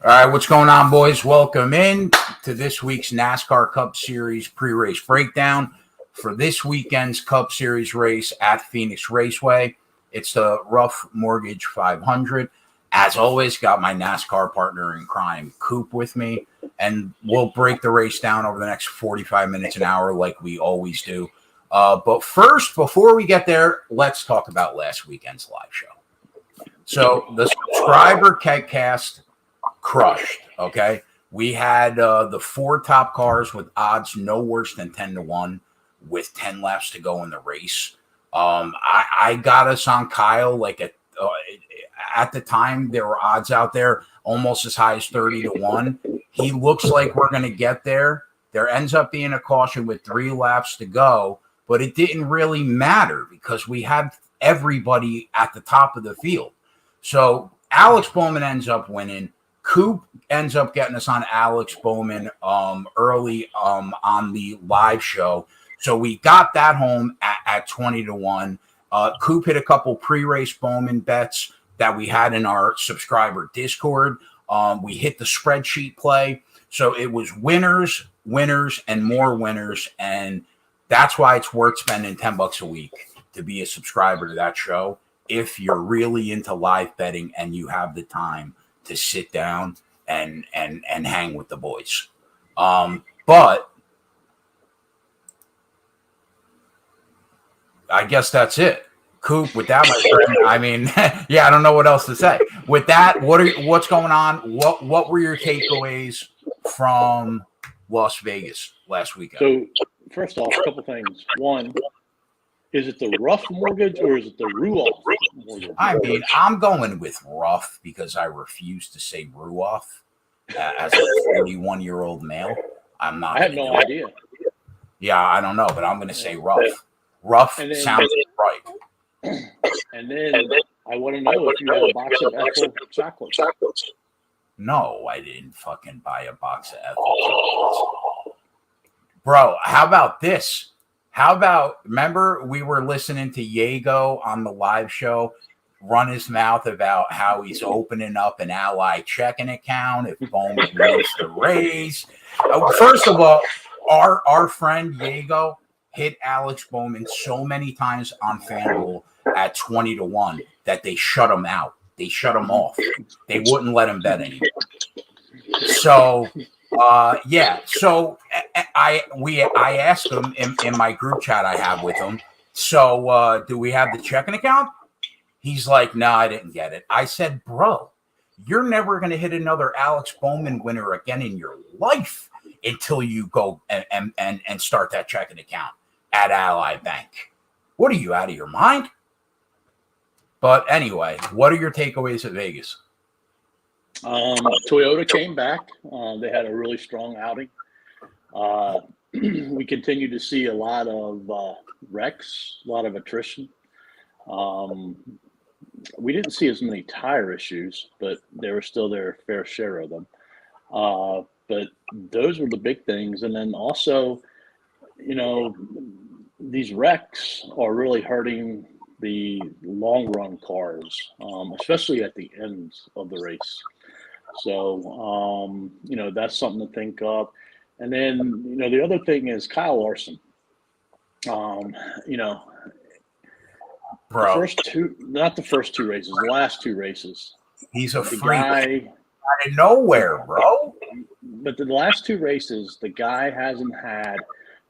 All right, what's going on, boys? Welcome in to this week's NASCAR Cup Series pre-race breakdown for this weekend's Cup Series race at Phoenix Raceway. It's the Rouff Mortgage 500. As always, got my NASCAR partner in crime, Coop, with me, and we'll break the race down over the next 45 minutes, an hour, like we always do. But first, before we get there, let's talk about last weekend's live show. So the subscriber Kegcast crushed. Okay, we had the four top cars with odds no worse than 10-1 with 10 laps to go in the race. I got us on Kyle like at the time there were odds out there almost as high as 30-1. He looks like we're going to get there. There ends up being a caution with 3 laps to go, but it didn't really matter because we had everybody at the top of the field. So Alex Bowman ends up winning. Coop ends up getting us on Alex Bowman early on the live show. So we got that home at 20-1. Coop hit a couple pre-race Bowman bets that we had in our subscriber Discord. We hit the spreadsheet play. So it was winners, and more winners. And that's why it's worth spending $10 a week to be a subscriber to that show if you're really into live betting and you have the time to sit down and hang with the boys. But I guess that's it. Coop, with that, my friend, I mean, yeah, I don't know what else to say. With that, what's going on? What were your takeaways from Las Vegas last weekend? So, first off, a couple things. One, is it the Rouff Mortgage or is it the Ruoff Mortgage? I mean, I'm going with Ruoff because I refuse to say Ruoff as a 41-year-old male. I'm not. I had no idea. Yeah, I don't know, but I'm going to say Ruoff. Ruoff sounds right. And then I want to know if you had a box of Ethel chocolates. No, I didn't fucking buy a box of Ethel chocolates. Bro, how about this? Remember we were listening to Yago on the live show run his mouth about how he's opening up an Ally checking account if Bowman wins the race. First of all, our friend Yago hit Alex Bowman so many times on FanDuel at 20-1 that they shut him out. They shut him off. They wouldn't let him bet anymore. So yeah. So I asked him in my group chat I have with him. So do we have the checking account? He's like, no, I didn't get it. I said, bro, you're never going to hit another Alex Bowman winner again in your life until you go and start that checking account at Ally Bank. What are you, out of your mind? But anyway, what are your takeaways at Vegas? Toyota came back. They had a really strong outing. We continue to see a lot of wrecks, a lot of attrition. We didn't see as many tire issues, but there were still their fair share of them. But those were the big things. And then also, these wrecks are really hurting the long run cars, especially at the end of the race. So, that's something to think of. And then, the other thing is Kyle Larson. Bro, not the first two races, the last two races. He's a freak out of nowhere, bro. But the last two races, the guy hasn't had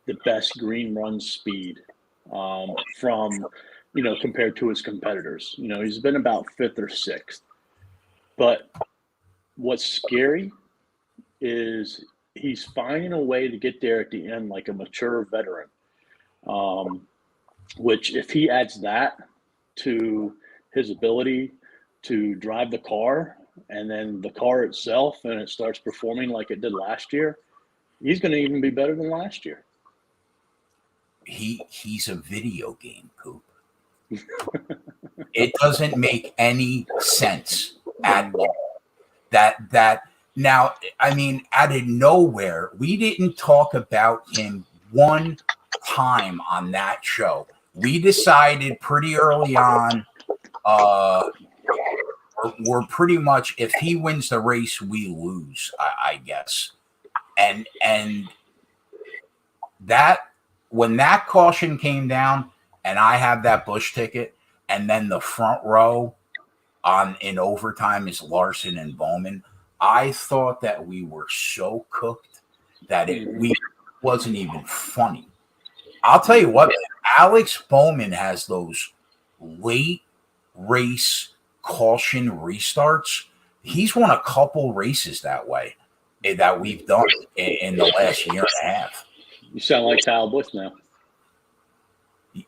the best green run speed from, compared to his competitors. He's been about 5th or 6th. But what's scary is he's finding a way to get there at the end like a mature veteran, which if he adds that to his ability to drive the car and then the car itself and it starts performing like it did last year, he's going to even be better than last year. He's a video game, Coop. It doesn't make any sense at all. That now, I mean, out of nowhere, we didn't talk about him one time on that show. We decided pretty early on we're pretty much, if he wins the race, we lose, I guess. And that, when that caution came down and I have that Busch ticket, and then the front row in overtime is Larson and Bowman, I thought that we were so cooked that we wasn't even funny. I'll tell you what, Alex Bowman has those late race caution restarts. He's won a couple races that way that we've done in the last year and a half. You sound like Kyle Busch now.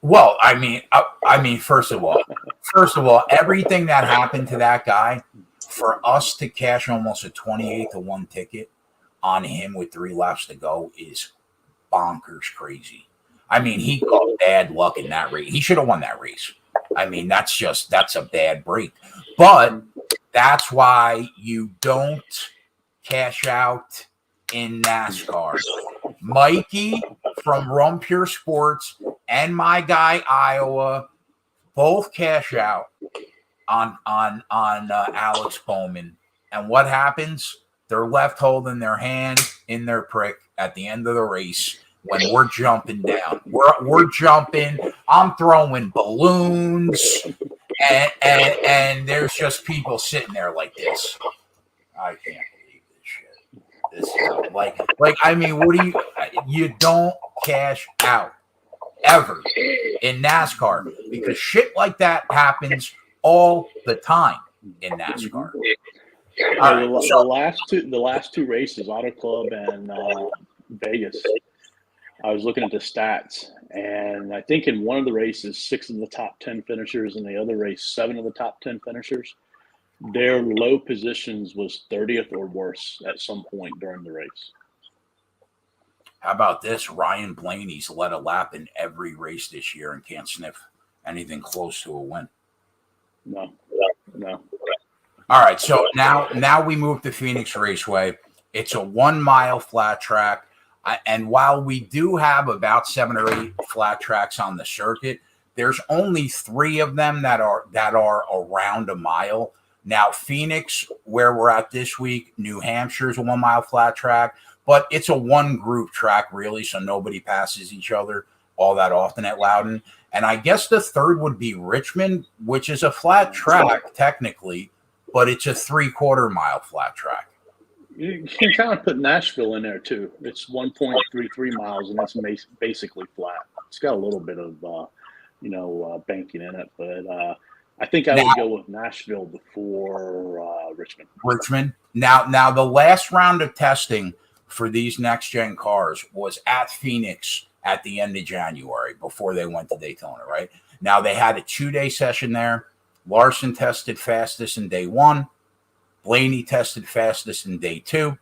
Well, I mean, first of all, everything that happened to that guy, for us to cash almost a 28-1 ticket on him with 3 laps to go is bonkers crazy. I mean, he got bad luck in that race. He should have won that race. I mean, that's a bad break. But that's why you don't cash out in NASCAR. Mikey from Run Pure Sports and my guy Iowa both cash out on Alex Bowman. And what happens? They're left holding their hand in their prick at the end of the race. When we're jumping down, we're jumping. I'm throwing balloons, and there's just people sitting there like this. I can't believe this shit. This is like I mean, what do you don't cash out ever in NASCAR because shit like that happens all the time in NASCAR. The last two races, Auto Club and Vegas. I was looking at the stats, and I think in one of the races, 6 of the top 10 finishers, and the other race, 7 of the top 10 finishers, their low positions was 30th or worse at some point during the race. How about this? Ryan Blaney's led a lap in every race this year and can't sniff anything close to a win. No. All right, so now we move to Phoenix Raceway. It's a 1 mile flat track. And while we do have about 7 or 8 flat tracks on the circuit, there's only 3 of them that are around a mile. Now, Phoenix, where we're at this week, New Hampshire's a 1 mile flat track, but it's a 1 group track, really, so nobody passes each other all that often at Loudon. And I guess the third would be Richmond, which is a flat track, technically, but it's a 3/4 mile flat track. You can kind of put Nashville in there too. It's 1.33 miles, and it's basically flat. It's got a little bit of, banking in it, but I think I would go with Nashville before Richmond. Richmond. Now, the last round of testing for these next gen cars was at Phoenix at the end of January before they went to Daytona. Right now, they had a 2-day session there. Larson tested fastest in day 1. Blaney tested fastest in day 2.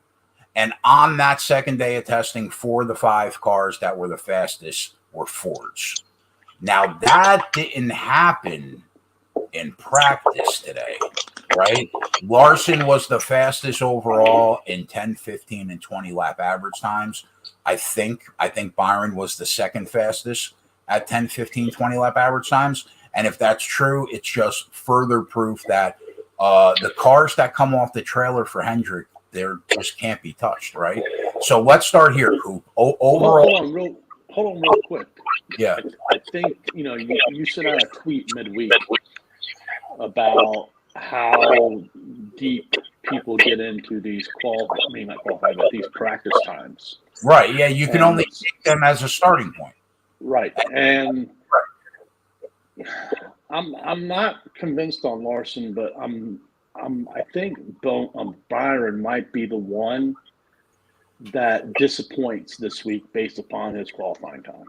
And on that second day of testing, 4 of the 5 cars that were the fastest were Fords. Now, that didn't happen in practice today, right? Larson was the fastest overall in 10, 15, and 20 lap average times. I think Byron was the second fastest at 10, 15, 20 lap average times. And if that's true, it's just further proof that the cars that come off the trailer for Hendrick, they're just can't be touched, right? So let's start here, Coop. Overall, hold on real quick. Yeah, I think you sent out a tweet midweek about how deep people get into these these practice times. Right. Yeah, you can only take them as a starting point. Right, and I'm not convinced on Larson, but I think Byron might be the one that disappoints this week based upon his qualifying time.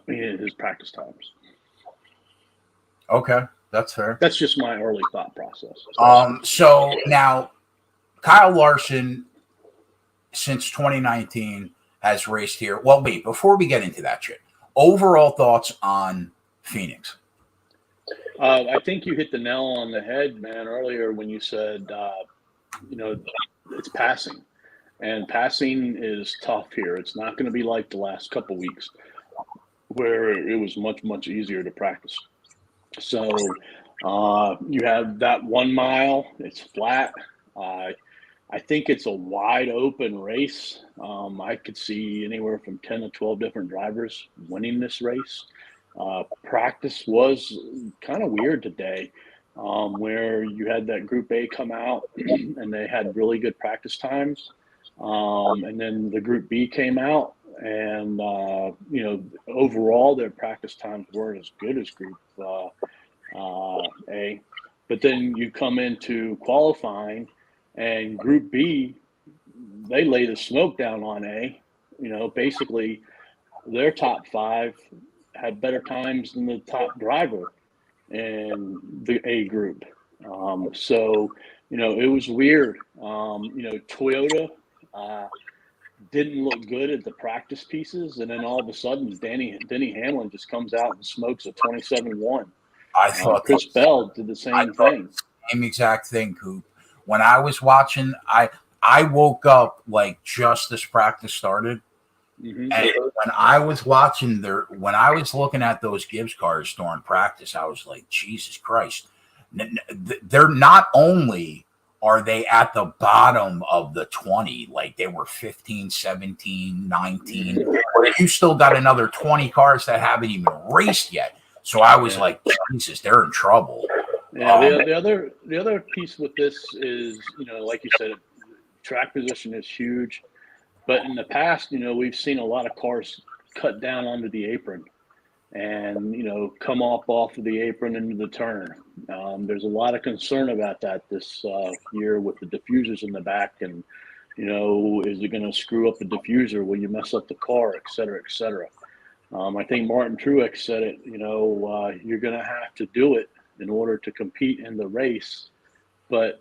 His practice times. Okay, that's fair. That's just my early thought process. So now Kyle Larson, since 2019, has raced here. Well, wait, before we get into that shit, overall thoughts on Phoenix? I think you hit the nail on the head, man, earlier when you said, it's passing. And passing is tough here. It's not going to be like the last couple weeks where it was much, much easier to practice. So You have that 1 mile, it's flat. I think it's a wide open race. I could see anywhere from 10 to 12 different drivers winning this race. Practice was kind of weird today, where you had that Group A come out and they had really good practice times. And then the Group B came out, and overall their practice times weren't as good as Group A. But then you come into qualifying, and Group B, they lay the smoke down on A. Basically, their top 5 had better times than the top driver in the A group. It was weird. Toyota didn't look good at the practice pieces, and then all of a sudden, Denny Hamlin just comes out and smokes a 27-1. I thought Chris Bell did the same thing. Same exact thing, Coop. When I was watching, I woke up like just as practice started. Mm-hmm. And when I was looking at those Gibbs cars during practice, I was like, Jesus Christ. They're not only are they at the bottom of the 20, like they were 15, 17, 19, but you still got another 20 cars that haven't even raced yet. So I was like, Jesus, they're in trouble. Yeah, the other piece with this is, like you said, track position is huge. But in the past, we've seen a lot of cars cut down onto the apron and, come off of the apron into the turn. There's a lot of concern about that this year with the diffusers in the back. And, is it going to screw up the diffuser? Will you mess up the car, et cetera, et cetera? I think Martin Truex said it, you're going to have to do it in order to compete in the race. But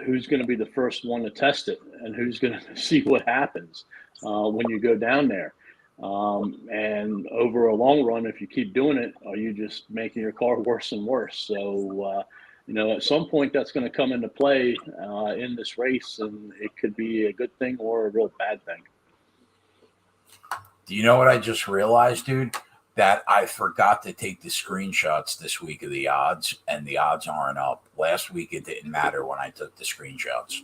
who's going to be the first one to test it, and who's going to see what happens when you go down there? And over a long run, if you keep doing it, are you just making your car worse and worse? So, at some point that's going to come into play in this race, and it could be a good thing or a real bad thing. Do you know what I just realized, dude? That I forgot to take the screenshots this week of the odds, and the odds aren't up. Last week it didn't matter when I took the screenshots.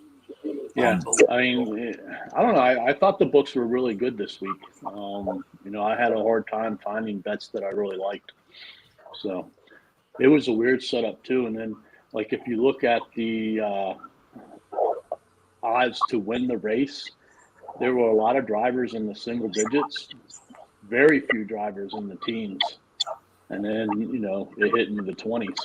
Yeah, I mean, I don't know. I thought the books were really good this week. I had a hard time finding bets that I really liked. So it was a weird setup too. And then, like, if you look at the odds to win the race, there were a lot of drivers in the single digits, very few drivers in the teens. And then, it hit into the 20s.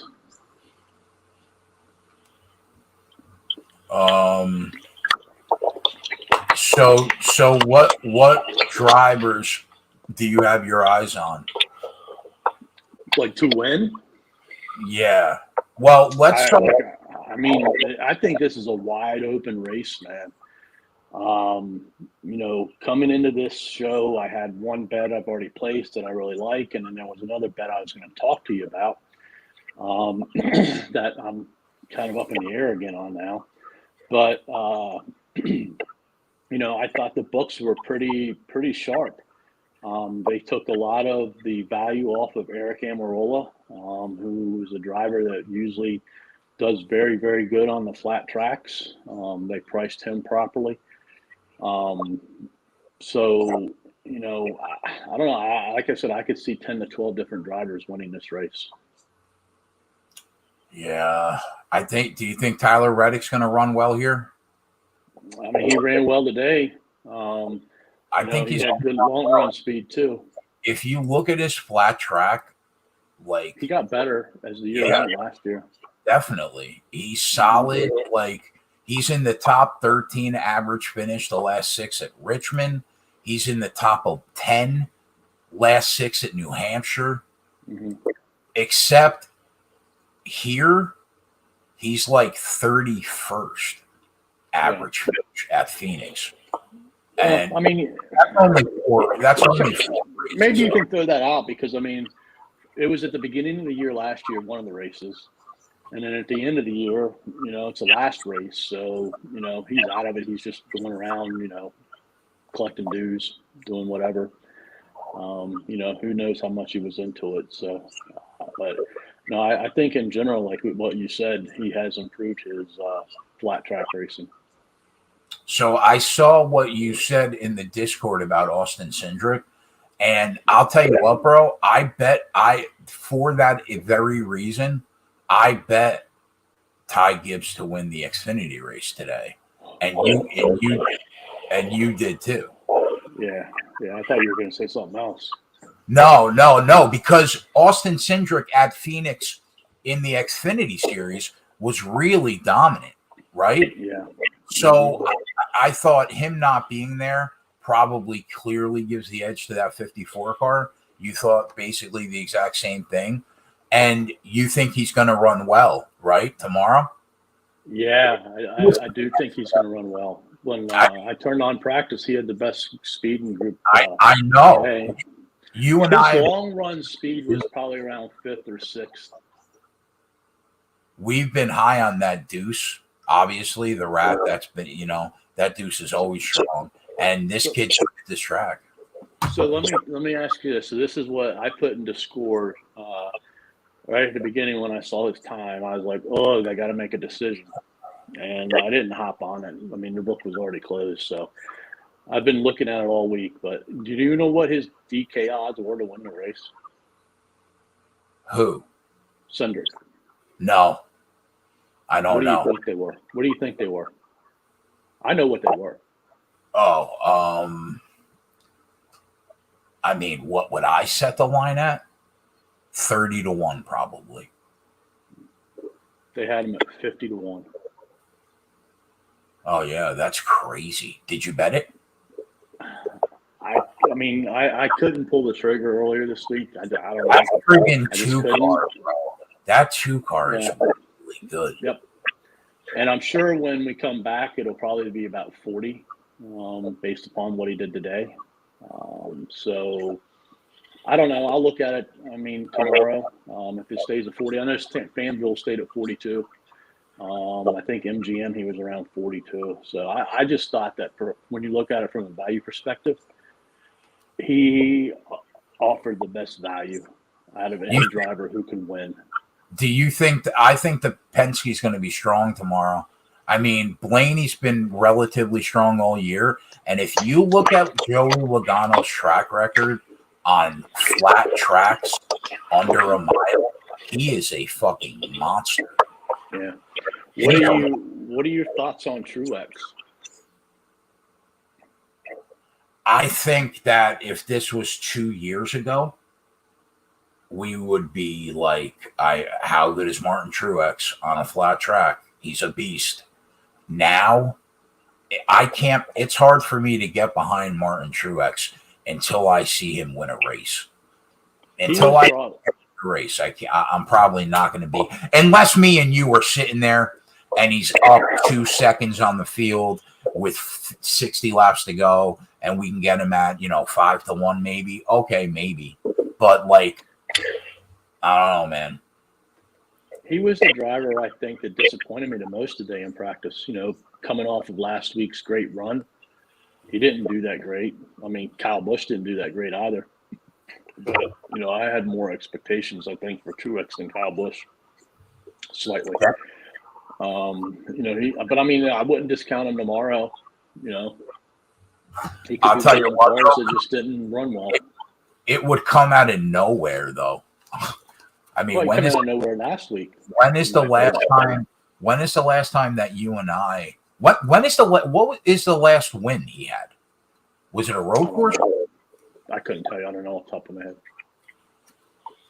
So what drivers do you have your eyes on? Like to win? Yeah. Well, let's talk. I think this is a wide open race, man. Coming into this show, I had one bet I've already placed that I really like, and then there was another bet I was going to talk to you about that I'm kind of up in the air again on now. But I thought the books were pretty sharp. They took a lot of the value off of Eric Almirola, who is a driver that usually does very, very good on the flat tracks. They priced him properly. So, I don't know. Like I said, I could see 10 to 12 different drivers winning this race. Yeah. Do you think Tyler Reddick's going to run well here? I mean, he ran well today. I think he had good long run speed too. If you look at his flat track, like he got better as the year went last year. Definitely. He's solid. Like he's in the top 13 average finish the last 6 at Richmond. He's in the top of 10 last 6 at New Hampshire. Mm-hmm. Except here, he's like 31st average finish at Phoenix. And I mean, that's only 4 races. Maybe you can throw that out because, I mean, it was at the beginning of the year last year, one of the races. And then at the end of the year, it's the last race. So, he's out of it. He's just going around, collecting dues, doing whatever. Who knows how much he was into it. So, but, No, I think in general, like what you said, he has improved his flat track racing. So I saw what you said in the Discord about Austin Cindric, and I'll tell you what, bro. For that very reason, I bet Ty Gibbs to win the Xfinity race today, and you did too. Yeah, I thought you were going to say something else. No, because Austin Cindric at Phoenix in the Xfinity series was really dominant, right? Yeah. So I thought him not being there probably clearly gives the edge to that 54 car. You thought basically the exact same thing. And you think he's going to run well, right, tomorrow? Yeah, I do think he's going to run well. When I turned on practice, he had the best speed in group. I know. Hey, You and his I. long run speed was probably around 5th or 6th. We've been high on that Deuce. Obviously, the rat that's been, that Deuce is always strong. And this kid took this track. So let me ask you this. So this is what I put into score right at the beginning when I saw his time. I was like, oh, I got to make a decision. And I didn't hop on it. I mean, the book was already closed. So I've been looking at it all week. But do you know what his DK odds were to win the race? Who? Cindric. No. I don't know. What do you think they were? What do you think they were? I know what they were. Oh, I mean, what would I set the line at? 30-1, probably. They had him at 50-1. Oh yeah, that's crazy. Did you bet it? I mean, I couldn't pull the trigger earlier this week. I don't know. That's friggin' 2-car, bro. That 2-car is really good. Yep. And I'm sure when we come back, it'll probably be about 40, based upon what he did today. So I don't know. I'll look at it. I mean, tomorrow, if it stays at 40, I know Fanville stayed at 42. I think MGM, he was around 42. So I just thought that when you look at it from a value perspective, he offered the best value out of any driver who can win. Do you think I think the Penske's going to be strong tomorrow? I mean, Blaney's been relatively strong all year. And if you look at Joey Logano's track record on flat tracks under a mile, he is a fucking monster. Yeah. What are your thoughts on Truex? I think that if this was 2 years ago, we would be like, how good is Martin Truex on a flat track? He's a beast. Now, it's hard for me to get behind Martin Truex until I see him win a race. Until I win a race, I'm probably not going to be, unless me and you are sitting there and he's up 2 seconds on the field with 60 laps to go and we can get him at, 5-1 maybe. Okay, maybe. But I don't know, man. He was the driver, I think, that disappointed me the most today in practice. Coming off of last week's great run, he didn't do that great. I mean, Kyle Busch didn't do that great either. But, I had more expectations, I think, for Truex than Kyle Busch, slightly. But I mean, I wouldn't discount him tomorrow. He could I'll tell you what, cars that just didn't run well. It would come out of nowhere, though. I mean, when is out of nowhere last week? When is the last time? When is the last time that you and I? What is the last win he had? Was it a road course? I couldn't tell you. I don't know off the top of my head.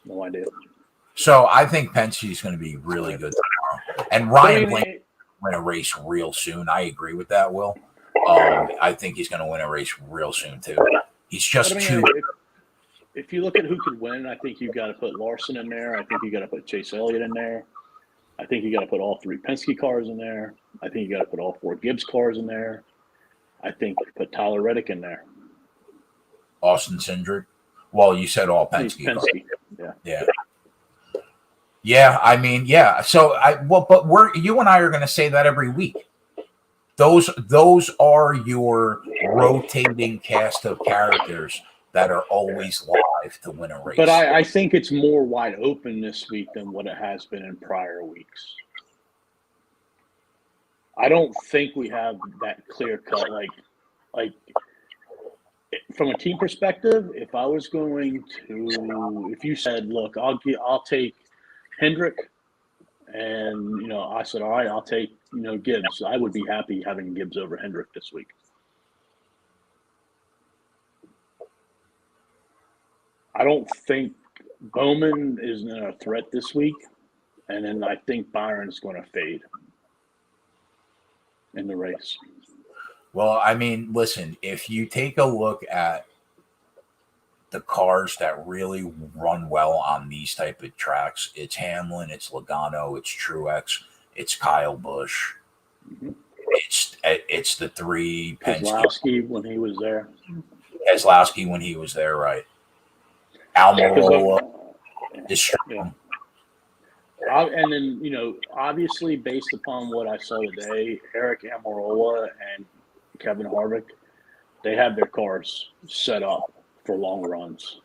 No idea. So I think Penske's going to be really good tomorrow, and Ryan Blaney win a race real soon. I agree with that, Will. I think he's going to win a race real soon too. He's just too. If you look at who could win, I think you've got to put Larson in there. I think you got to put Chase Elliott in there. I think you got to put all 3 Penske cars in there. I think you got to put all 4 Gibbs cars in there. I think put Tyler Reddick in there. Austin Cindric. Well, you said all Penske. Yeah. Yeah, I mean, yeah. So you and I are going to say that every week. Those are your rotating cast of characters that are always live to win a race. But I think it's more wide open this week than what it has been in prior weeks. I don't think we have that clear cut. Like from a team perspective, if I was going to, if you said, look, I'll take Hendrick, and I said, all right, I'll take Gibbs. I would be happy having Gibbs over Hendrick this week. I don't think Bowman is a threat this week, and then I think Byron's going to fade in the race. Well, I mean, listen, if you take a look at the cars that really run well on these type of tracks, it's Hamlin, it's Logano, it's Truex, it's Kyle Busch. Mm-hmm. It's the three Keselowski when he was there. Keselowski when he was there, right? Almirola is strong. And then, obviously based upon what I saw today, Eric Almirola and Kevin Harvick, they have their cars set up for long runs.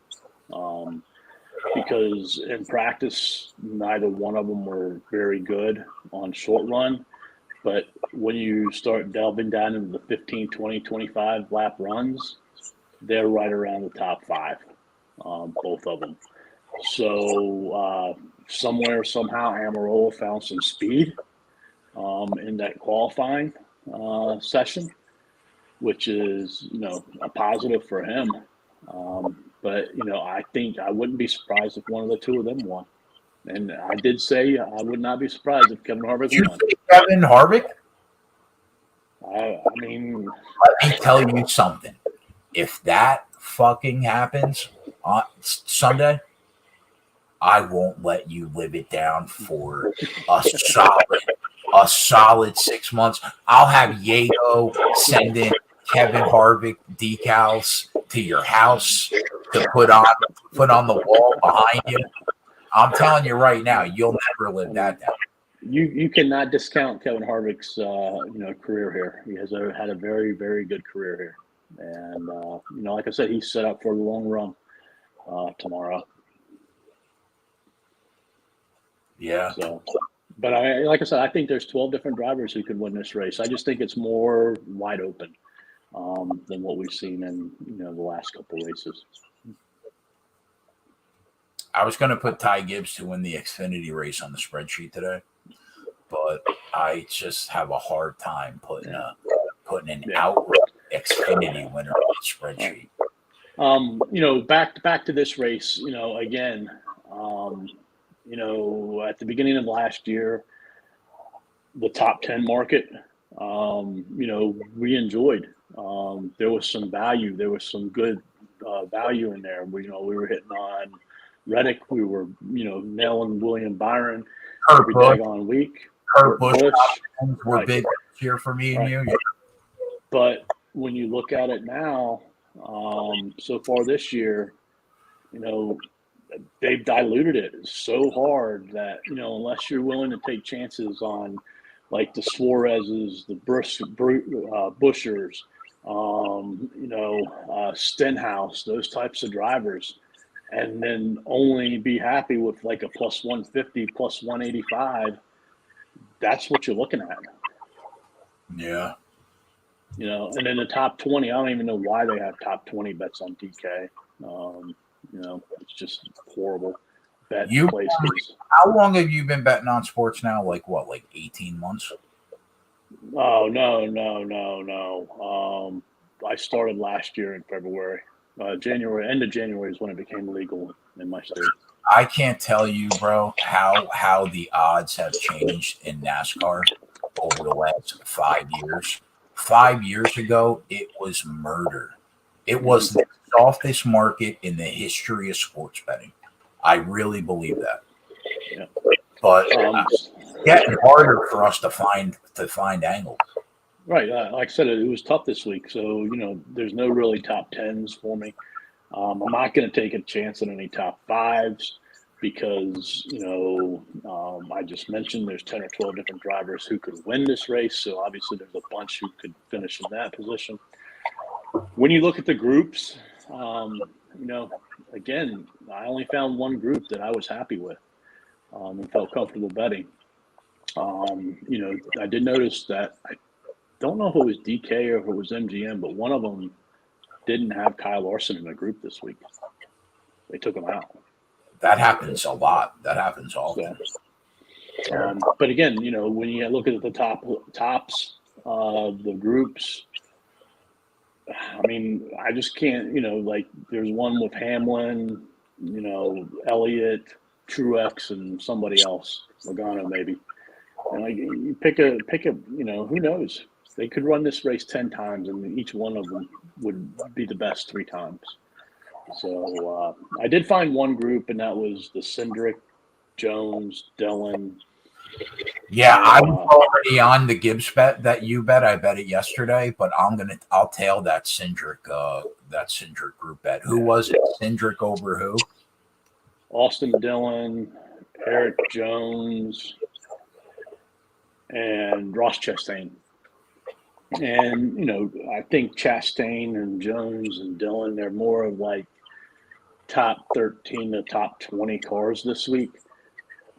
Because in practice, neither one of them were very good on short run. But when you start delving down into the 15, 20, 25 lap runs, they're right around the top 5, both of them. So somewhere, somehow, Almirola found some speed in that qualifying session, which is, a positive for him. But, I think I wouldn't be surprised if one of the two of them won. And I did say I would not be surprised if Kevin Harvick won. Kevin Harvick? I mean, let me tell you something. If that fucking happens on Sunday, I won't let you live it down for a solid 6 months. I'll have Yago send in Kevin Harvick decals to your house to put on the wall behind you. I'm telling you right now, you'll never live that down. You cannot discount Kevin Harvick's career here. He has had a very, very good career here, and like I said, he's set up for a long run tomorrow. Yeah. So, but like I said, I think there's 12 different drivers who could win this race. I just think it's more wide open than what we've seen in the last couple of races. I was going to put Ty Gibbs to win the Xfinity race on the spreadsheet today, but I just have a hard time putting an outright Xfinity winner on the spreadsheet. Back to this race. Again, at the beginning of last year, the top 10 market, we enjoyed. There was some value. There was some good value in there. We were hitting on Reddick. We were, nailing William Byron every daggone week. Kurt Busch were big here for me and you. But when you look at it now, so far this year, they've diluted it so hard that, unless you're willing to take chances on like the Suarez's, the Buschers, Stenhouse, those types of drivers, and then only be happy with like a plus 150, plus 185, that's what you're looking at. Yeah. And then the top 20, I don't even know why they have top 20 bets on DK. It's just horrible bet places. How long have you been betting on sports now? Like 18 months? Oh, no. I started last year in February. January, end of January is when it became legal in my state. I can't tell you, bro, how the odds have changed in NASCAR over the last 5 years. 5 years ago, it was murder. It was the softest market in the history of sports betting. I really believe that. Yeah. But it's getting harder for us to find angles. Right. Like I said, it was tough this week. So, there's no really top 10s for me. I'm not going to take a chance on any top 5s because, I just mentioned there's 10 or 12 different drivers who could win this race. So, obviously, there's a bunch who could finish in that position. When you look at the groups, again, I only found one group that I was happy with and felt comfortable betting. I did notice that I don't know if it was DK or if it was MGM, but one of them didn't have Kyle Larson in the group this week. They took him out. That happens a lot. That happens often. But again, when you look at the tops of the groups, I mean, I just can't, like there's one with Hamlin, Elliott, Truex, and somebody else, Logano maybe. And like you pick a, who knows? They could run this race 10 times, and each one of them would be the best 3 times. So I did find one group, and that was the Cindric, Jones, Dillon. Yeah, I was already on the Gibbs bet that you bet. I bet it yesterday, but I'll tail that Cindric group bet. Who was it? Cindric over who? Austin Dillon, Eric Jones, and Ross Chastain. And, I think Chastain and Jones and Dillon, they're more of like top 13 to top 20 cars this week.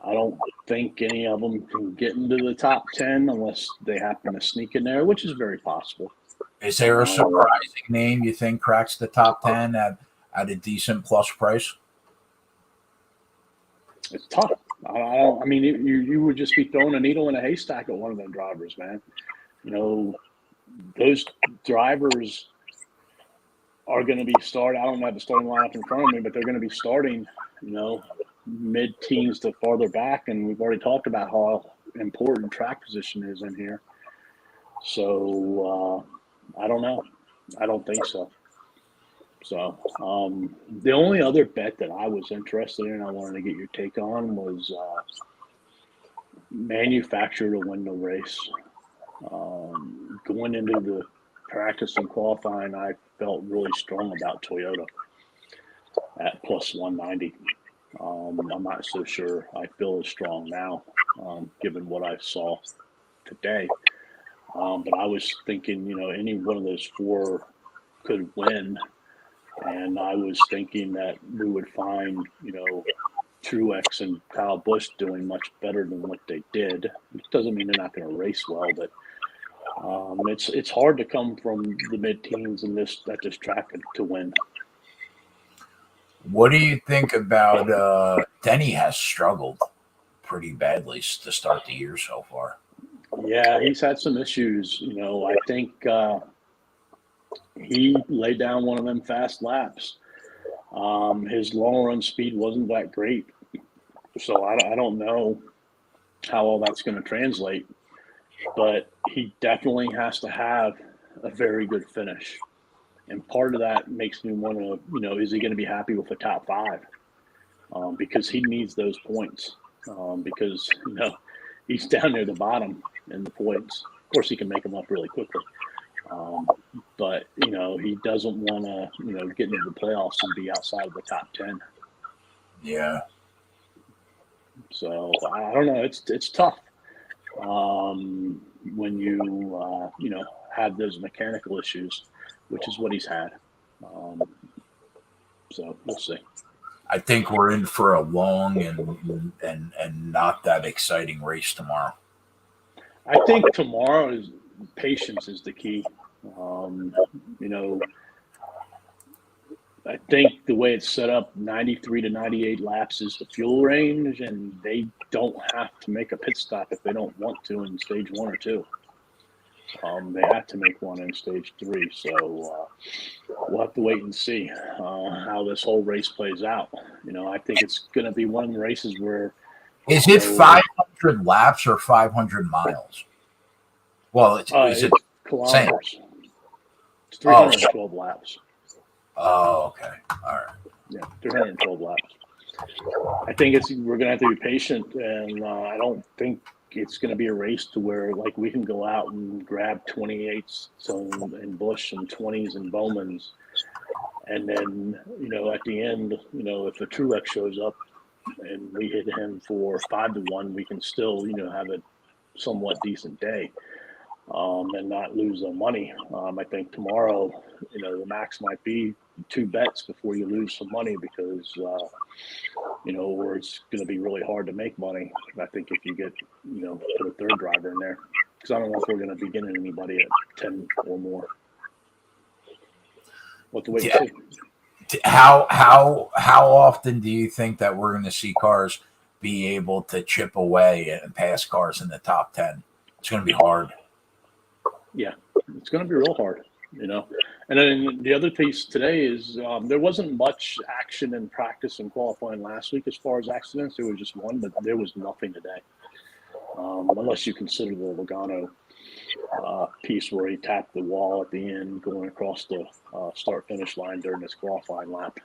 I don't think any of them can get into the top 10 unless they happen to sneak in there, which is very possible. Is there a surprising name you think cracks the top 10 at a decent plus price? It's tough. I mean, you would just be throwing a needle in a haystack at one of them drivers, man. Those drivers are going to be starting. I don't have the starting lineup in front of me, but they're going to be starting, mid-teens to farther back. And we've already talked about how important track position is in here. So I don't know. I don't think so. So the only other bet that I was interested in, I wanted to get your take on, was manufacturer to win the race. Going into the practice and qualifying, I felt really strong about Toyota at plus 190. I'm not so sure I feel as strong now, given what I saw today. But I was thinking, any one of those 4 could win. And I was thinking that we would find, Truex and Kyle Busch doing much better than what they did. It doesn't mean they're not going to race well, but it's hard to come from the mid-teens at this track to win. What do you think about Denny? Has struggled pretty badly to start the year so far. Yeah, he's had some issues. I think he laid down one of them fast laps. His long run speed wasn't that great. So I don't know how all that's going to translate. But he definitely has to have a very good finish. And part of that makes me want to, is he going to be happy with a top 5? Because he needs those points. Because, he's down near the bottom in the points. Of course, he can make them up really quickly. But, he doesn't want to, get into the playoffs and be outside of the top 10. Yeah. So, I don't know. It's tough when you, have those mechanical issues, which is what he's had. So, we'll see. I think we're in for a long and not that exciting race tomorrow. I think tomorrow patience is the key. I think the way it's set up, 93 to 98 laps is the fuel range, and they don't have to make a pit stop if they don't want to in stage 1 or 2. They have to make one in stage 3. So we'll have to wait and see how this whole race plays out. I think it's going to be one of the races where. Is it 500 laps or 500 miles? Well, it's kilometers. Same. It's 312 laps. Oh, okay. All right. Yeah, 312 laps. I think we're going to have to be patient, and I don't think it's going to be a race to where we can go out and grab 28s in Busch and 20s and Bowmans, and then at the end, if a Truex shows up and we hit him for 5-1, we can still have a somewhat decent day. And not lose the money. I think tomorrow, the max might be two bets before you lose some money because, or it's going to be really hard to make money. I think if you get, put a third driver in there, because I don't know if we're going to be getting anybody at 10 or more. What to wait and see. How often do you think that we're going to see cars be able to chip away and pass cars in the top 10? It's going to be hard. Yeah, it's going to be real hard, And then the other piece today is there wasn't much action in practice and qualifying last week as far as accidents. There was just one, but there was nothing today, unless you consider the Logano piece where he tapped the wall at the end going across the start-finish line during his qualifying lap.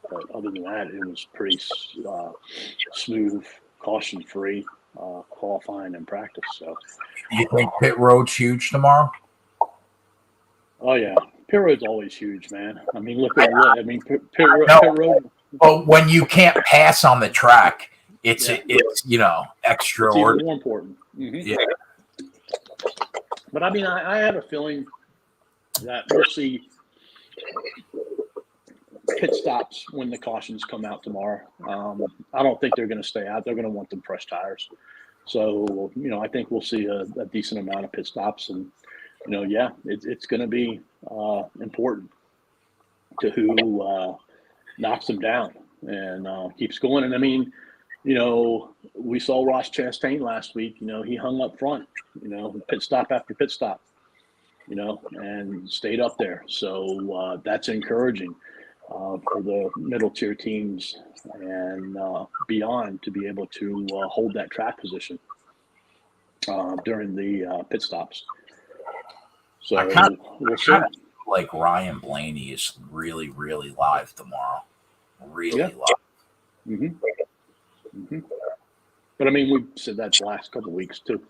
But other than that, it was pretty smooth, caution-free qualifying and practice. So, you think pit road's huge tomorrow? Oh yeah, pit road's always huge, man. I mean, look at it. I mean, pit road. But when you can't pass on the track, it's extra. It's even more important. Mm-hmm. Yeah. But I mean, I have a feeling that we'll see pit stops when the cautions come out tomorrow. I don't think they're going to stay out. They're going to want them fresh tires. So, I think we'll see a decent amount of pit stops. And, it's going to be important to who knocks them down and keeps going. And, I mean, we saw Ross Chastain last week. He hung up front, pit stop after pit stop, and stayed up there. So that's encouraging for the middle tier teams and beyond to be able to hold that track position during the pit stops. So we'll see. Like Ryan Blaney is really, really live tomorrow. Really live. Mm-hmm. Mm-hmm. But I mean, we've said that the last couple of weeks too.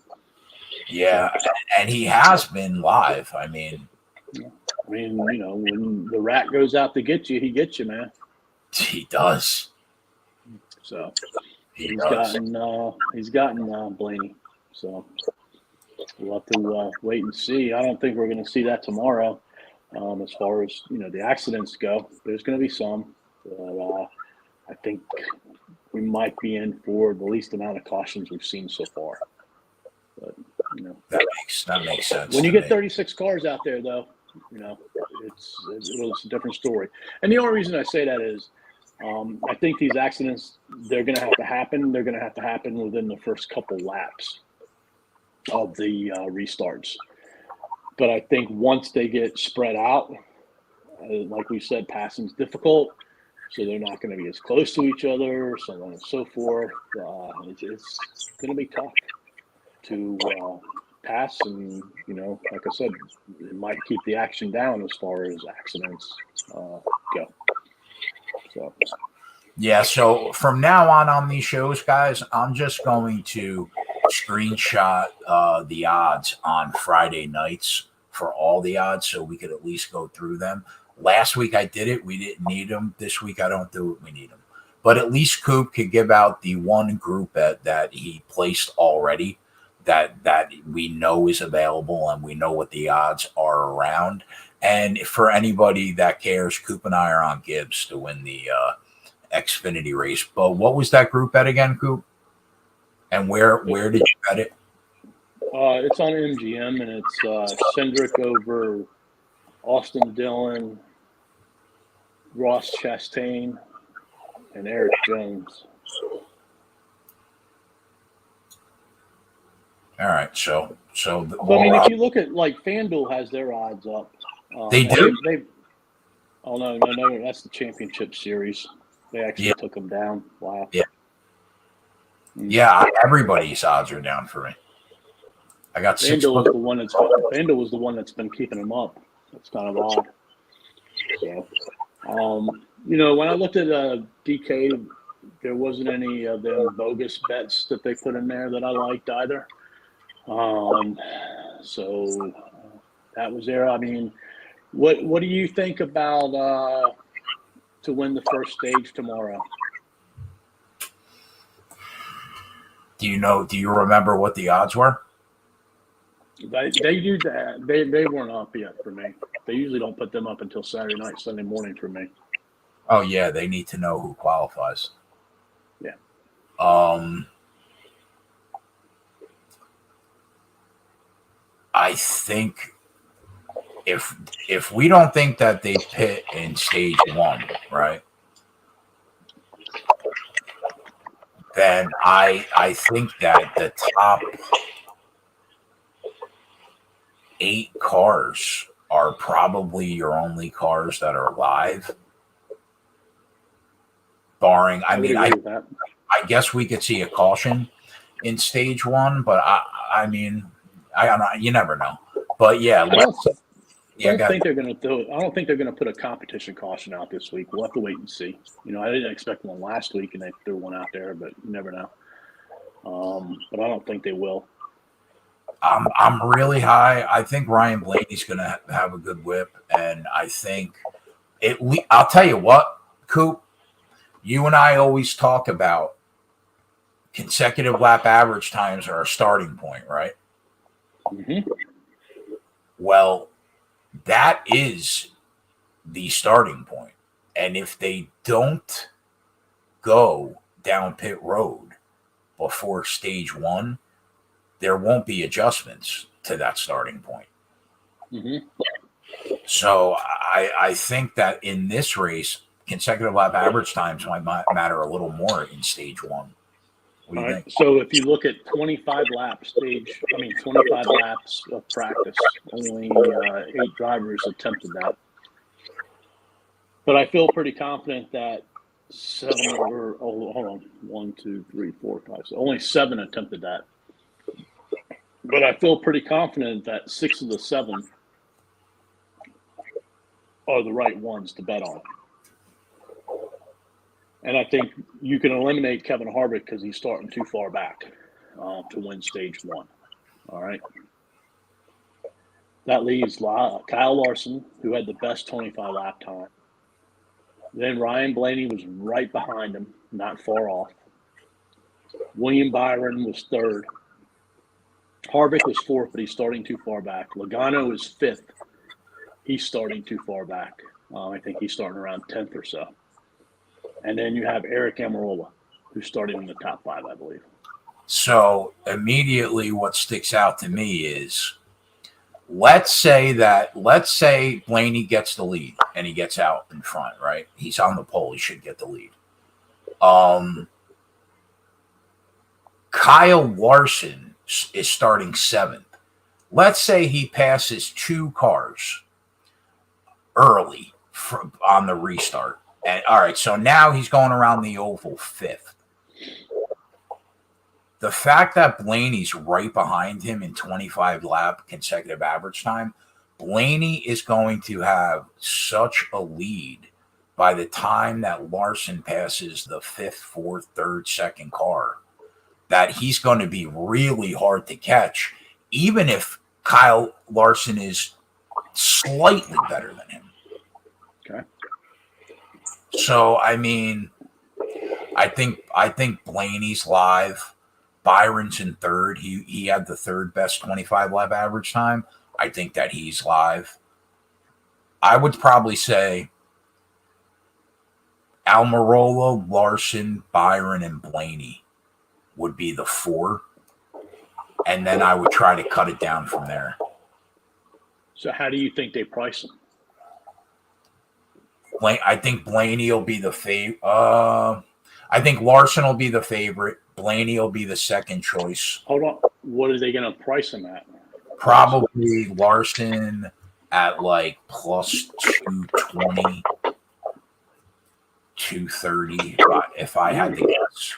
Yeah, and he has been live. I mean, when the rat goes out to get you, he gets you, man. He does. So he's gotten Blaney. So we'll have to wait and see. I don't think we're going to see that tomorrow. As far as the accidents go, there's going to be some. But, I think we might be in for the least amount of cautions we've seen so far. But that makes sense. When you get 36 cars out there, though, it's a different story. And the only reason I say that is I think these accidents, they're going to have to happen. They're going to have to happen within the first couple laps of the restarts. But I think once they get spread out, like we said, passing's difficult. So they're not going to be as close to each other, so on and so forth. It's going to be tough to pass, and like I said, it might keep the action down as far as accidents go. So yeah. So from now on these shows, guys, I'm just going to screenshot the odds on Friday nights for all the odds, so we could at least go through them. Last week I did it. We didn't need them. This week I don't do it. We need them. But at least Coop could give out the one group that he placed already that we know is available and we know what the odds are around. And for anybody that cares, Coop and I are on Gibbs to win the Xfinity race. But what was that group bet again, Coop? And where did you bet it? It's on MGM, and it's Cindric over Austin Dillon, Ross Chastain, and Eric Jones. All right, so I mean, if you look at FanDuel has their odds up. They do. Oh no, that's the championship series. They actually took them down. Wow. Yeah. Yeah, everybody's odds are down for me. I got FanDuel was the one that's been keeping them up. That's kind of odd. So, when I looked at DK, there wasn't any of the bogus bets that they put in there that I liked either. So that was there. I mean, what do you think about to win the first stage tomorrow? Do you remember what the odds were? They do that. They weren't up yet for me. They usually don't put them up until Saturday night, Sunday morning for me. Oh yeah, they need to know who qualifies. Yeah. I think if we don't think that they pit in stage one, right? Then I think that the top 8 cars are probably your only cars that are live. Barring, I guess we could see a caution in stage one, but I mean, I don't know. You never know. But yeah, I don't think they're going to put a competition caution out this week. We'll have to wait and see. I didn't expect one last week, and they threw one out there, but you never know. But I don't think they will. I'm really high. I think Ryan Blaney's going to have a good whip, and I think I'll tell you what, Coop. You and I always talk about consecutive lap average times are a starting point, right? Mm-hmm. Well, that is the starting point. And if they don't go down pit road before stage one, there won't be adjustments to that starting point. Mm-hmm. So I think that in this race, consecutive lap average times might matter a little more in stage one. What do you think? So if you look at 25 laps of practice, only 8 drivers attempted that. But I feel pretty confident that 1, 2, 3, 4, 5. So only 7 attempted that. But I feel pretty confident that 6 of the 7 are the right ones to bet on. And I think you can eliminate Kevin Harvick because he's starting too far back to win stage one. All right. That leaves Kyle Larson, who had the best 25 lap time. Then Ryan Blaney was right behind him, not far off. William Byron was 3rd. Harvick was 4th, but he's starting too far back. Logano is 5th. He's starting too far back. I think he's starting around 10th or so. And then you have Eric Almirola, who's starting in the top 5, I believe. So immediately what sticks out to me is let's say Blaney gets the lead and he gets out in front, right? He's on the pole. He should get the lead. Kyle Larson is starting 7th. Let's say he passes 2 cars early on the restart. And all right, so now he's going around the oval 5th. The fact that Blaney's right behind him in 25 lap consecutive average time, Blaney is going to have such a lead by the time that Larson passes the 5th, 4th, 3rd, 2nd car that he's going to be really hard to catch, even if Kyle Larson is slightly better than him. Okay. So, I mean, I think Blaney's live. Byron's in 3rd. He had the 3rd best 25 lap average time. I think that he's live. I would probably say Almirola, Larson, Byron, and Blaney would be the 4. And then I would try to cut it down from there. So how do you think they price them? I think Blaney will be the favorite. I think Larson will be the favorite. Blaney will be the second choice. Hold on. What are they going to price him at? Probably Larson at like plus 220, 230, if I had to guess.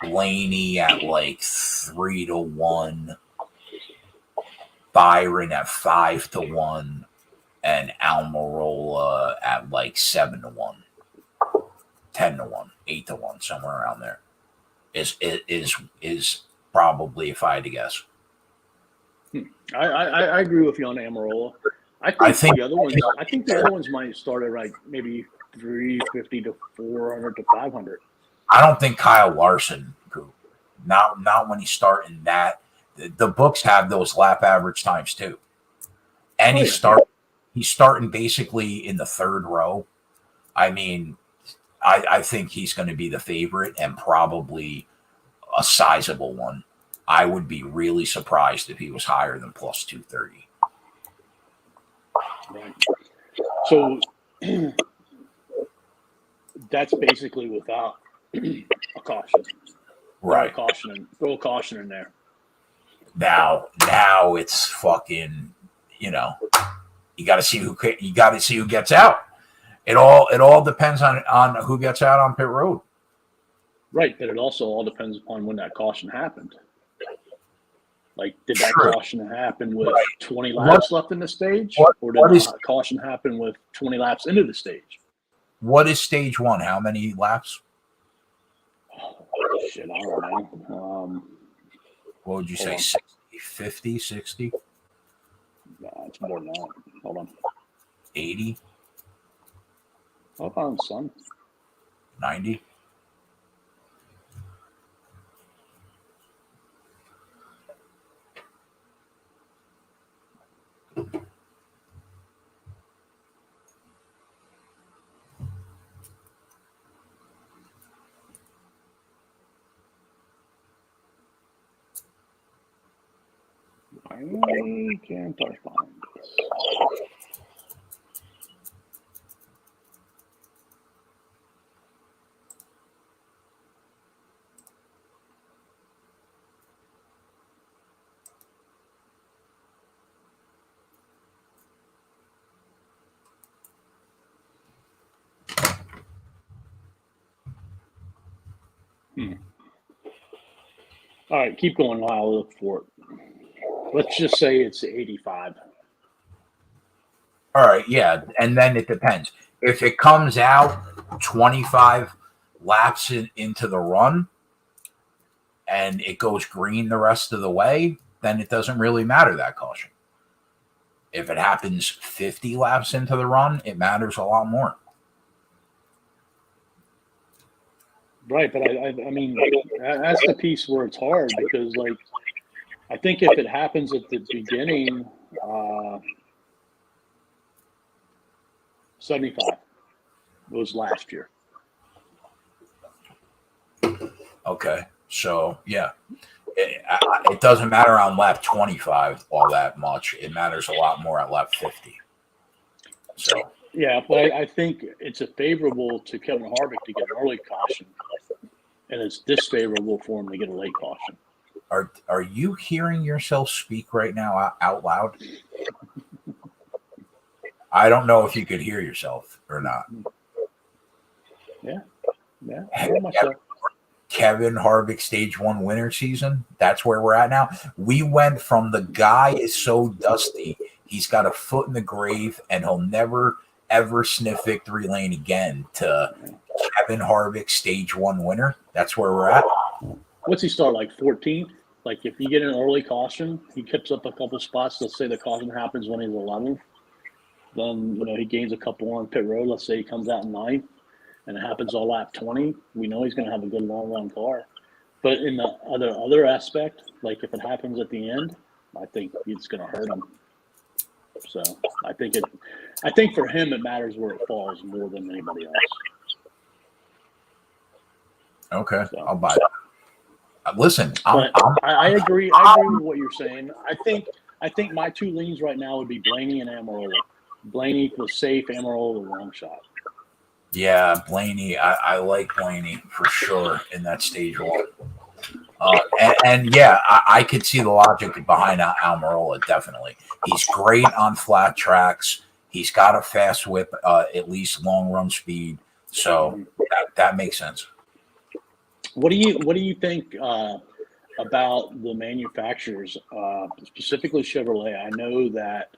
Blaney at like 3-1. Byron at 5-1. And Almirola at like 7-1, 10-1, 8-1, somewhere around there is probably, if I had to guess. I agree with you on Almirola. I think the other ones might start at like maybe 350 to 400 to 500. I don't think Kyle Larson, not when he's starting that the books have those lap average times too. And he's starting basically in the third row. I mean, I think he's going to be the favorite and probably a sizable one. I would be really surprised if he was higher than plus 230. Right. So that's basically without a caution. Right. Throw a caution in there. Now it's fucking, you got to see who gets out. It all depends on who gets out on pit road. Right, but it also all depends upon when that caution happened. Like, did that caution happen with 20 laps left in the stage? Or did that caution happen with 20 laps into the stage? What is stage one? How many laps? Oh, shit, I don't know. What would you say, 60, 50, 60? No, it's more than that. Hold on. 80? Hold on, son. 90? Why can't I find this? All right, keep going while I look for it. Let's just say it's 85. All right, yeah, and then it depends. If it comes out 25 laps into the run and it goes green the rest of the way, then it doesn't really matter, that caution. If it happens 50 laps into the run, it matters a lot more. Right, but I mean, that's the piece where it's hard because, like, I think if it happens at the beginning, 75 was last year. Okay, so yeah, it doesn't matter on lap 25 all that much. It matters a lot more at lap 50. So yeah, but I think it's favorable to Kevin Harvick to get an early caution, and it's disfavorable for him to get a late caution. Are you hearing yourself speak right now out loud? I don't know if you could hear yourself or not. Yeah, I hear myself. Kevin Harvick stage one winter season. That's where we're at now. We went from the guy is so dusty, he's got a foot in the grave and he'll never, ever sniff victory lane again to Kevin Harvick stage one winner. That's where we're at. What's he start, like 14th? Like, if you get an early caution, he kicks up a couple spots. Let's say the caution happens when he's 11th. Then, he gains a couple on pit road. Let's say he comes out in 9th. And it happens all lap 20, we know he's going to have a good long run car. But in the other aspect, like if it happens at the end, I think it's going to hurt him. So I think for him it matters where it falls more than anybody else. Okay, so, I'll buy it. Listen, I agree. I agree with what you're saying. I think my two leans right now would be Blaney and Amarola. Blaney equals safe, Amarola the long shot. Yeah, Blaney. I like Blaney for sure in that stage one. And yeah, I could see the logic behind Almirola, definitely. He's great on flat tracks. He's got a fast whip, at least long run speed. So that makes sense. What do you think about the manufacturers, specifically Chevrolet? I know that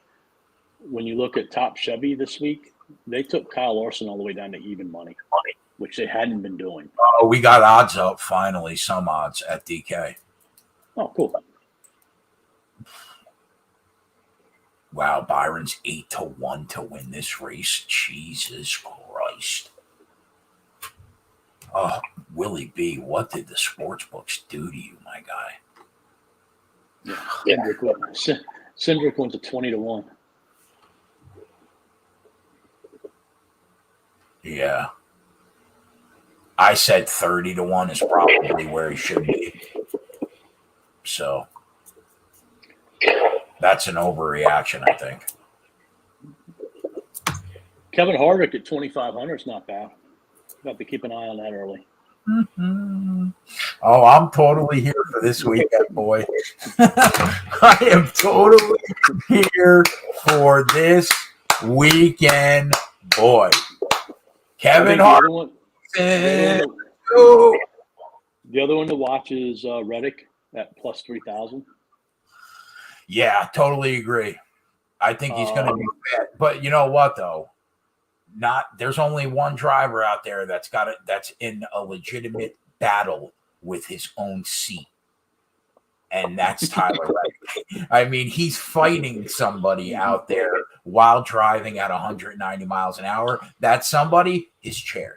when you look at Top Chevy this week, they took Kyle Larson all the way down to even money, which they hadn't been doing. Oh, we got odds up finally, some odds at DK. Oh, cool. Wow, Byron's 8-1 to win this race. Jesus Christ. Oh, Willie B, what did the sports books do to you, my guy? Yeah, Cindric went to 20-1. Yeah. I said 30-1 is probably where he should be. So that's an overreaction, I think. Kevin Harvick at 2,500 is not bad. Got to keep an eye on that early. Mm-hmm. Oh, I'm totally here for this weekend, boy. I am totally here for this weekend, boy. Kevin Harvick. The other one to watch is Reddick at plus 3,000. Yeah, totally agree. I think he's going to be bad. But you know what, though? There's only one driver out there that's in a legitimate battle with his own seat, and that's Tyler Reddick. I mean, he's fighting somebody out there while driving at 190 miles an hour. That somebody is chair.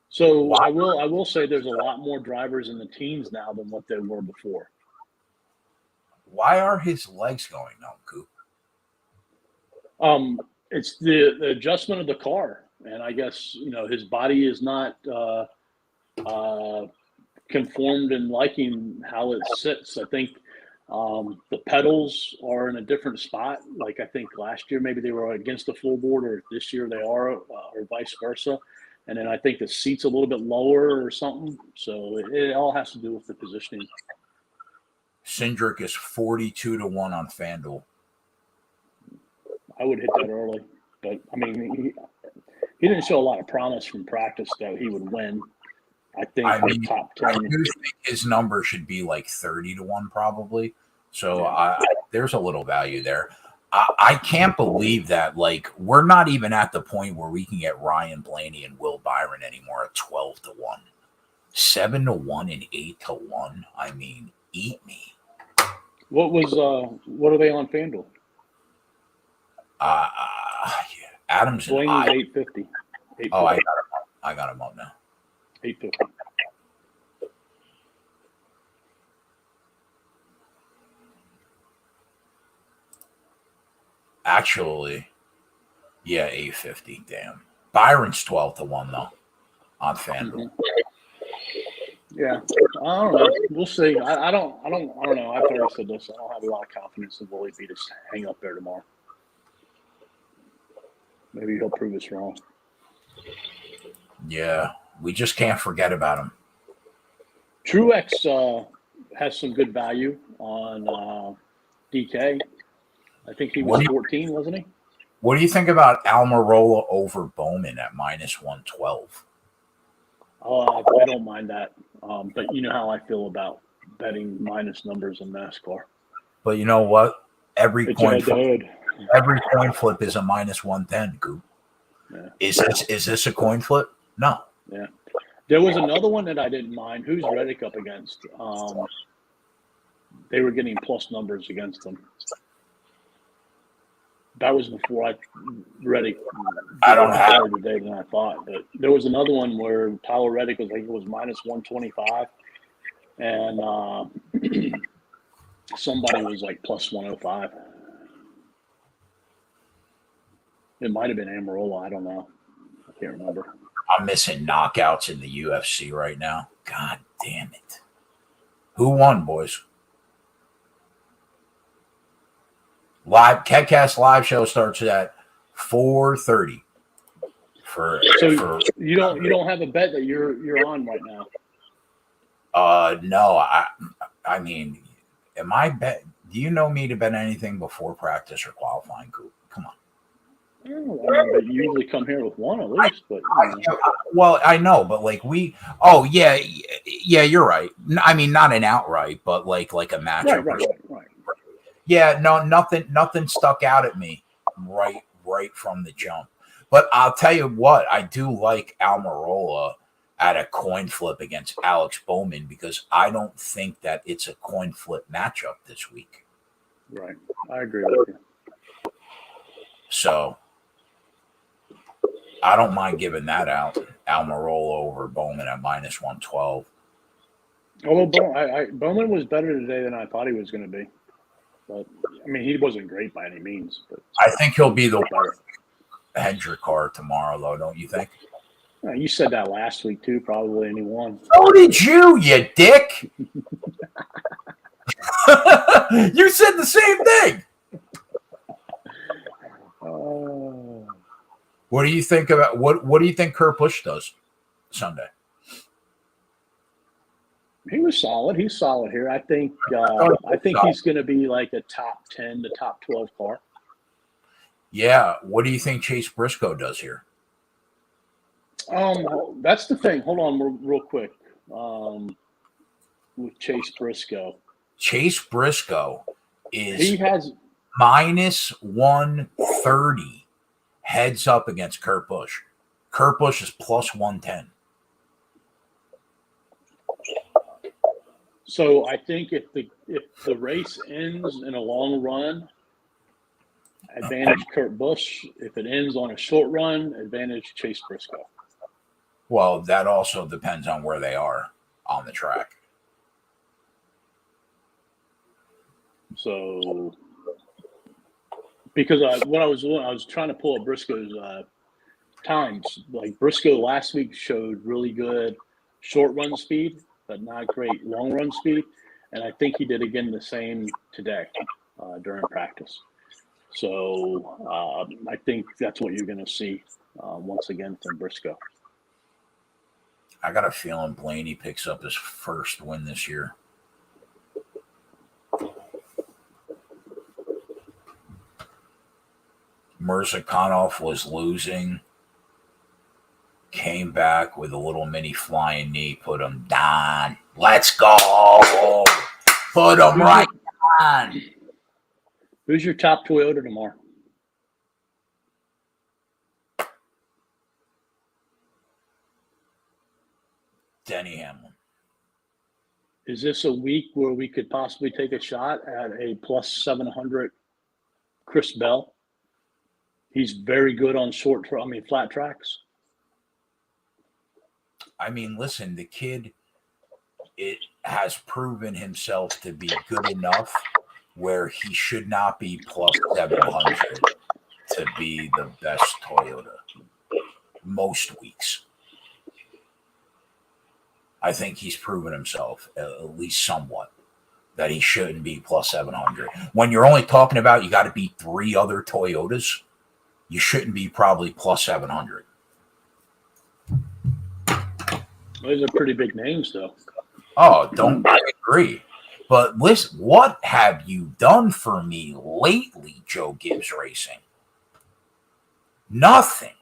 So wow. I will say there's a lot more drivers in the teens now than what there were before. Why are his legs going numb, Coop? It's the adjustment of the car, and I guess his body is not conformed in liking how it sits. I think the pedals are in a different spot. Like I think last year maybe they were against the full board, or this year they are, or vice versa. And then I think the seat's a little bit lower or something. So it all has to do with the positioning. Cindric is 42-1 on FanDuel. I would hit that early, but I mean, he didn't show a lot of promise from practice that he would win. I think top 10. I do think his number should be like 30-1 probably. So there's a little value there. I can't believe that we're not even at the point where we can get Ryan Blaney and Will Byron anymore at 12-1, 7-1, and 8-1. I mean, eat me. What are they on FanDuel? Adams and I. 850. Oh, I got him up now. 850. Actually, yeah, 850. Damn. Byron's 12-1 though on FanDuel. Yeah, I don't know. We'll see. I don't know. I've already said this. I don't have a lot of confidence in Willie B to hang up there tomorrow. Maybe he'll prove us wrong. Yeah, we just can't forget about him. Truex has some good value on DK. I think he was 14, wasn't he? What do you think about Almirola over Bowman at -112? I don't mind that. But you know how I feel about betting minus numbers in NASCAR. But you know what? Every coin flip is a -110, Goop. Yeah. Is this a coin flip? No. Yeah. There was another one that I didn't mind. Who's Reddick up against? They were getting plus numbers against them. That was before Reddick. I don't have today than I thought, but there was another one where Tyler Reddick was -125, and somebody was like plus 105. It might have been Almirola. I don't know. I can't remember. I'm missing knockouts in the UFC right now. God damn it! Who won, boys? Live KegCast live show starts at 4:30. You don't have a bet that you're on right now. No. I mean, am I bet? Do you know me to bet anything before practice or qualifying? Come on. But you usually come here with one at least. Well, I know, but yeah, you're right. I mean, not an outright, but like a matchup. Right. Yeah, no, nothing stuck out at me right from the jump. But I'll tell you what, I do like Almirola at a coin flip against Alex Bowman because I don't think that it's a coin flip matchup this week. Right, I agree with you. So I don't mind giving that out. Almirola over Bowman at -112. Although Bowman was better today than I thought he was going to be. But, I mean, he wasn't great by any means. But I think he'll be the one Hendrick car tomorrow, though, don't you think? You said that last week, too, probably, and he won. So did you dick. You said the same thing. What do you think about what do you think Kurt Busch does Sunday? He was solid. He's solid here. I think he's going to be like a top 10 to top 12 car. Yeah. What do you think Chase Briscoe does here? That's the thing. Hold on real quick. With Chase Briscoe. Chase Briscoe he has minus 130 heads up against Kurt Busch. Kurt Busch is plus 110. So I think if the race ends in a long run, advantage Kurt Busch. If it ends on a short run, advantage Chase Briscoe. Well, that also depends on where they are on the track. So, because what I was trying to pull up Briscoe's times. Like Briscoe last week showed really good short run speed, but not great long run speed. And I think he did again the same today during practice. So I think that's what you're going to see once again from Briscoe. I got a feeling Blaney picks up his first win this year. Murzakanov was losing, came back with a little mini flying knee, put him down. Let's go. Put him right on. Who's your top Toyota tomorrow? Denny Hamlin. Is this a week where we could possibly take a shot at a plus 700 Chris Bell? He's very good on flat tracks. I mean, listen, the kid, it has proven himself to be good enough where he should not be plus 700 to be the best Toyota most weeks. I think he's proven himself, at least somewhat, that he shouldn't be plus 700. When you're only talking about you got to beat 3 other Toyotas, you shouldn't be probably plus 700. Those are pretty big names, though. Oh, I agree. But listen, what have you done for me lately, Joe Gibbs Racing? Nothing.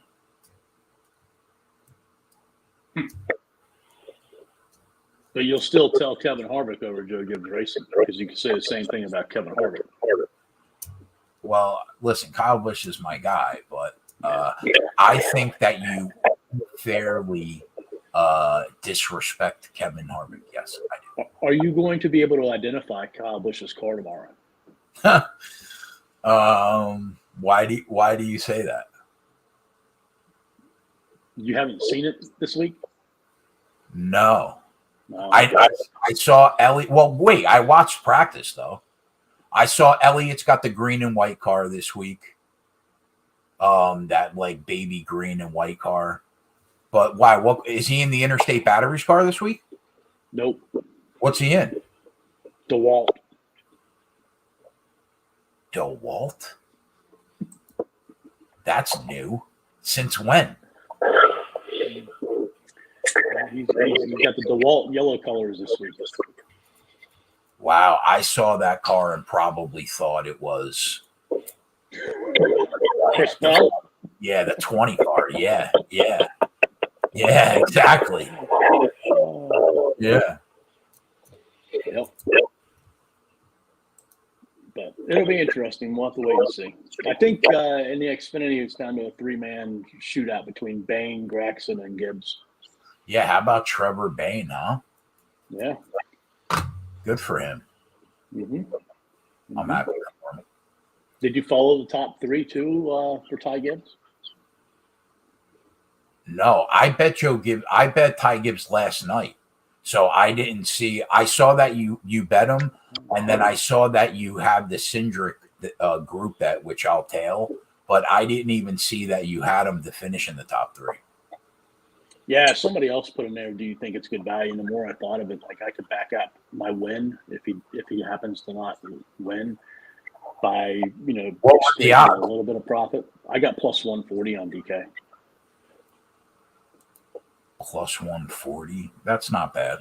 But you'll still tell Kevin Harvick over Joe Gibbs Racing because you can say the same thing about Kevin Harvick. Well, listen, Kyle Busch is my guy, but I think that you fairly disrespect Kevin Harvick. Yes, I do. Are you going to be able to identify Kyle Busch's car tomorrow? Why do you say that? You haven't seen it this week? No. I saw Elliott. Well, wait, I watched practice, though. I saw Elliott's got the green and white car this week. That like baby green and white car. But why? What is he in the Interstate Batteries car this week? Nope. What's he in? DeWalt. DeWalt? That's new. Since when? He's got the DeWalt yellow colors this week. Wow, I saw that car and probably thought it was Chris Bell? Yeah, the 20 car. Yeah, exactly. Yeah. Yep. But it'll be interesting. We'll have to wait and see. I think in the Xfinity, it's down to a 3-man shootout between Bain, Graxon, and Gibbs. Yeah, how about Trevor Bain, huh? Yeah. Good for him. Mm-hmm. I'm happy for him. Did you follow the top 3 too for Ty Gibbs? No, I bet Ty Gibbs last night. So I didn't see. I saw that you bet them, and then I saw that you have the Cindric group bet, which I'll tail. But I didn't even see that you had them to finish in the top 3. Yeah, somebody else put in there. Do you think it's good value? And the more I thought of it, like I could back up my win if he happens to not win by the odds? a little bit of profit. I got plus 140 on DK. Plus 140. That's not bad.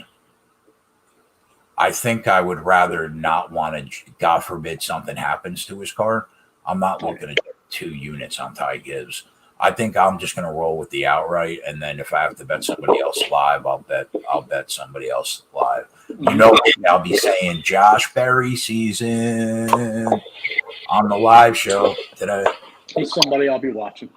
I think I would rather not want to. God forbid something happens to his car. I'm not looking at 2 units on Ty Gibbs. I think I'm just going to roll with the outright, and then if I have to bet somebody else live, I'll bet somebody else live. You know, I'll be saying Josh Berry season on the live show today. He's somebody I'll be watching.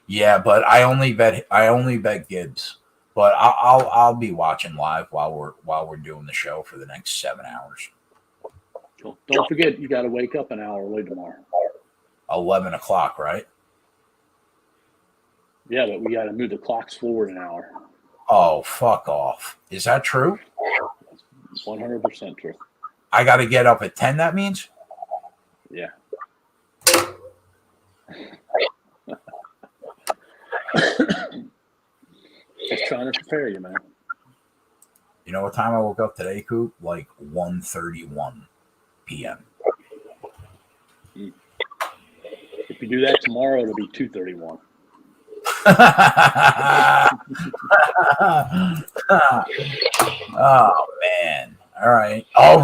Yeah, but I only bet Gibbs. But I'll be watching live while we're doing the show for the next 7 hours. Cool. Don't forget, you got to wake up an hour early tomorrow. 11 o'clock, right? Yeah, but we got to move the clocks forward an hour. Oh, fuck off! Is that true? 100% true. I got to get up at 10. That means. Yeah. Just trying to prepare you, man. You know what time I woke up today, Coop? Like 1:31 p.m. If you do that tomorrow, it'll be 2:31. Oh man! All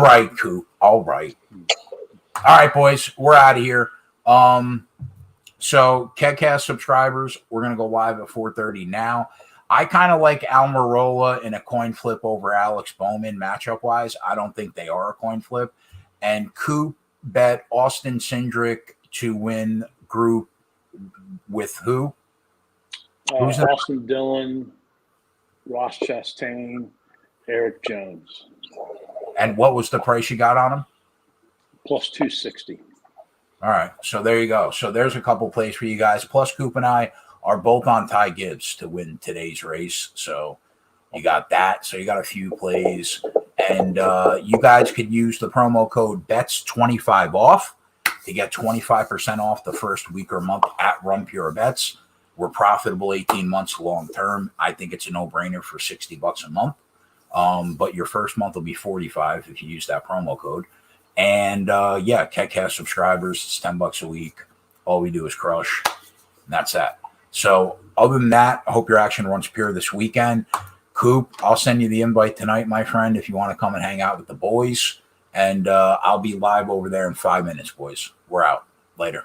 right, Coop. All right, boys. We're out of here. So Kegcast subscribers, we're gonna go live at 4:30 now. I kind of like Almirola in a coin flip over Alex Bowman matchup wise. I don't think they are a coin flip. And Coop bet Austin Cindric to win group with who? Austin Dillon, Ross Chastain, Eric Jones. And what was the price you got on him? Plus 260. All right. So there you go. So there's a couple plays for you guys. Plus Coop and I are both on Ty Gibbs to win today's race. So you got that. So you got a few plays. And you guys could use the promo code BETS25 off to get 25% off the first week or month at Run Pure Bets. We're profitable 18 months long term. I think it's a no-brainer for $60 a month. But your first month will be $45 if you use that promo code. And Kegcast subscribers, it's $10 a week. All we do is crush. And that's that. So other than that, I hope your action runs pure this weekend. Coop, I'll send you the invite tonight, my friend, if you want to come and hang out with the boys. And I'll be live over there in 5 minutes, boys. We're out. Later.